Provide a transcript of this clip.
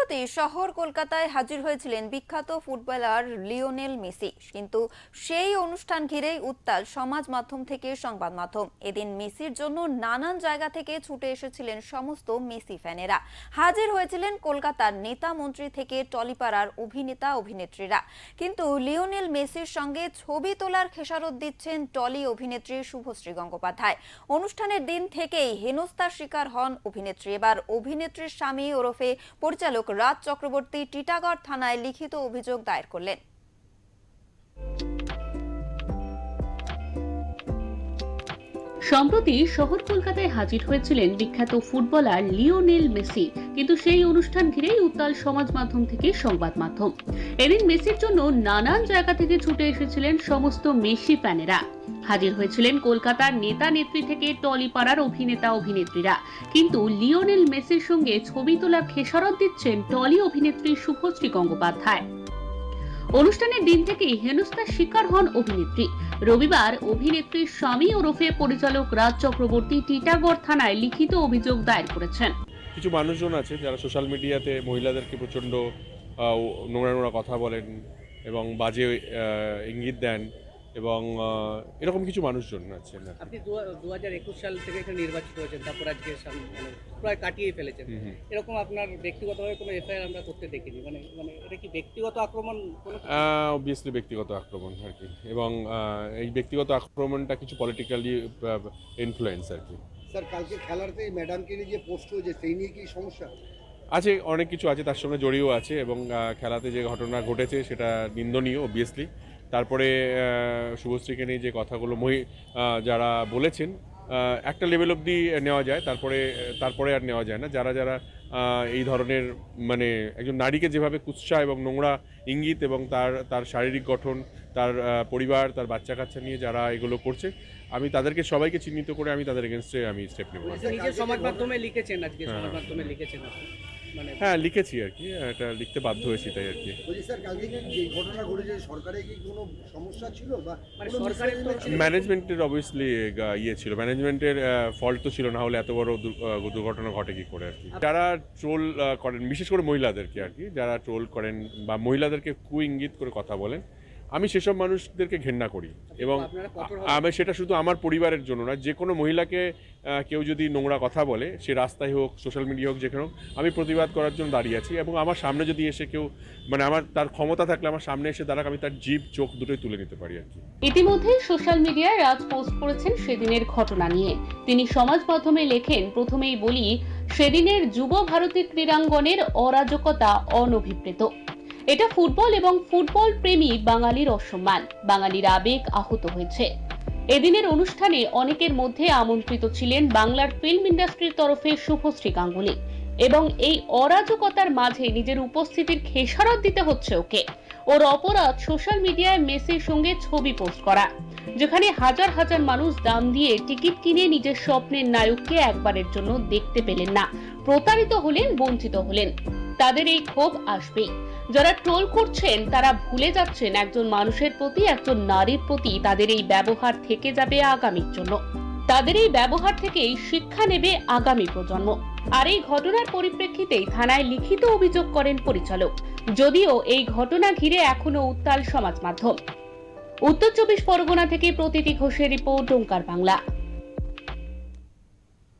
সম্প্রতি শহর কলকাতায় হাজির হয়েছিলেন বিখ্যাত ফুটবলার লিওনেল মেসি, কিন্তু সেই অনুষ্ঠান ঘিরেই উত্তাল সমাজ মাধ্যম থেকে সংবাদ মাধ্যম। এদিন মেসির জন্য নানান জায়গা থেকে ছুটে এসেছিলেন সমস্ত মেসি ফ্যানেরা। হাজির হয়েছিলেন কলকাতার নেতা মন্ত্রী থেকে টলিপাড়ার অভিনেতা অভিনেত্রীরা। কিন্তু লিওনেল মেসির সঙ্গে ছবি তোলার খেসারত দিচ্ছেন টলি অভিনেত্রী শুভশ্রী গঙ্গোপাধ্যায়। অনুষ্ঠানের দিন থেকেই হেনস্থার শিকার হন অভিনেত্রী। এবার অভিনেত্রীর স্বামী ওরফে পরিচালক রাজ চক্রবর্তী টিটাগড় থানায় লিখিত অভিযোগ দায়ের করলেন। সম্প্রতি শহর কলকাতায় হাজির হয়েছিলেন বিখ্যাত ফুটবলার লিওনেল মেসি, কিন্তু সেই অনুষ্ঠান ঘিরেই উত্তাল সমাজ মাধ্যম থেকে সংবাদ মাধ্যম। এদিন মেসির জন্য নানান জায়গা থেকে ছুটে এসেছিলেন সমস্ত মেসি ফ্যানেরা। হাজির হয়েছিলেন কলকাতার নেতা নেত্রী থেকে টলিপাড়ার অভিনেতা অভিনেত্রীরা। কিন্তু লিওনেল মেসির সঙ্গে ছবি তোলার খেসারত দিচ্ছেন টলি অভিনেত্রী শুভশ্রী গঙ্গোপাধ্যায়। অনুষ্ঠানের দিন থেকেই হেনস্থার শিকার হন অভিনেত্রী। রবিবার অভিনেত্রীর স্বামী ওরফে পরিচালক রাজ চক্রবর্তী টিটাগড় থানায় লিখিত অভিযোগ দায়ের করেছেন। কিছু মানুষজন আছে যারা সোশ্যাল মিডিয়াতে মহিলাদেরকে প্রচণ্ড নোংরা নোংরা কথা বলেন এবং বাজে ইঙ্গিত দেন, এবং এরকম কিছু মানুষজন আছে। আপনি 2021 সাল থেকে এখানে নির্বাচিত হয়েছেন, তারপর আজকে প্রায় কাটিয়ে ফেলেছেন। এরকম আপনার ব্যক্তিগতভাবে কোনো এফআইআর আমরা করতে দেখিনি, মানে এটা কি ব্যক্তিগত আক্রমণ? অবভিয়াসলি ব্যক্তিগত আক্রমণ আর কি, এবং এই ব্যক্তিগত আক্রমণটা কিছু পলিটিক্যালি ইনফ্লুয়েন্স আর কি। স্যার, কালকে খেলাতে ম্যাডামকে নিয়ে যে পোস্ট হয়েছে সেই নিয়ে কি সমস্যা আছে? অনেক কিছু আছে, তার সঙ্গে জড়িয়েও আছে, এবং খেলাতে যে ঘটনা ঘটেছে সেটা নিন্দনীয় অবভিয়াসলি। তারপরে শুভশ্রীকে নিয়ে যে কথাগুলো যারা বলেছেন একটা লেভেল অবধি নেওয়া যায়, তারপরে আর নেওয়া যায় না। যারা এই ধরনের মানে একজন নারীকে যেভাবে কুৎসা এবং নোংরা ইঙ্গিত এবং তার শারীরিক গঠন, তার পরিবার, তার বাচ্চা কাচ্চা নিয়ে যারা এগুলো করছে, আমি তাদেরকে সবাইকে চিহ্নিত করে আমি তাদের এগেনস্টে আমি স্টেপ নেব। নিজের সমাজ মাধ্যমে লিখেছেন, আজকে সমাজ মাধ্যমে লিখেছেন আপনি? হ্যাঁ, লিখেছি আর কি, এটা লিখতে বাধ্য হয়েছি তাই আর কি। স্যার, কালকে যে ঘটনা ঘটেছে সরকারের কি কোনো সমস্যা ছিল বা সরকারের ম্যানেজমেন্টের অবভিয়াসলি ছিল, ম্যানেজমেন্টের ফল্ট তো ছিল, না হলে এত বড় দুর্ঘটনা ঘটে কি করে আর কি। যারা ট্রোল করেন, বিশেষ করে মহিলাদেরকে আর কি, যারা ট্রোল করেন বা মহিলাদেরকে ইঙ্গিত করে কথা বলেন, আমি সেসব মানুষদেরকে ঘেন্না করি। এবং আমি সেটা শুধু আমার পরিবারের জন্য না, যে কোনো মহিলাকে কেউ যদি নোংরা কথা বলে, সে রাস্তায় হোক, সোশ্যাল মিডিয়া হোক, যেখানে হোক, আমি প্রতিবাদ করার জন্য দাঁড়িয়ে আছি। এবং আমার সামনে যদি এসে কেউ মানে তার ক্ষমতা থাকলে আমার সামনে এসে দাঁড়াক, আমি তার জিভ চোখ দুটোই তুলে নিতে পারি আর কি। ইতিমধ্যে সোশ্যাল মিডিয়ায় রাজ পোস্ট করেছেন সেদিনের ঘটনা নিয়ে। তিনি সমাজ মাধ্যমে লেখেন, প্রথমেই বলি, সেদিনের যুব ভারতী ক্রীড়াঙ্গনের অরাজকতা অনভিপ্রেত। এটা ফুটবল এবং ফুটবল প্রেমী বাঙালির অসম্মান। বাঙালির আবেগ আহত হয়েছে। এদিনের অনুষ্ঠানে অনেকের মধ্যে আমন্ত্রিত ছিলেন বাংলার ফিল্ম ইন্ডাস্ট্রির তরফে শুভশ্রী গাঙ্গুলী, এবং এই অরাজকতার মাঝে নিজের উপস্থিতির খেসারত দিতে হচ্ছে ওকে। ওর অপরাধ সোশ্যাল মিডিয়ায় মেসির সঙ্গে ছবি পোস্ট করা, যেখানে হাজার হাজার মানুষ দাম দিয়ে টিকিট কিনে নিজের স্বপ্নের নায়ককে একবারের জন্য দেখতে পেলেন না, প্রতারিত হলেন, বঞ্চিত হলেন। তাদের এই ক্ষোভ আসবেই। যারা ট্রোল করছেন তারা ভুলে যাচ্ছেন একজন মানুষের প্রতি, একজন নারীর প্রতি তাদের এই ব্যবহার থেকে যাবে আগামীর জন্য। তাদের এই ব্যবহার থেকেই শিক্ষা নেবে আগামী প্রজন্ম। আর এই ঘটনার পরিপ্রেক্ষিতেই থানায় লিখিত অভিযোগ করেন পরিচালক। যদিও এই ঘটনা ঘিরে এখনো উত্তাল সমাজ মাধ্যম। উত্তর 24 পরগনা থেকে প্রতীতি ঘোষের রিপোর্ট, ওঙ্কার বাংলা।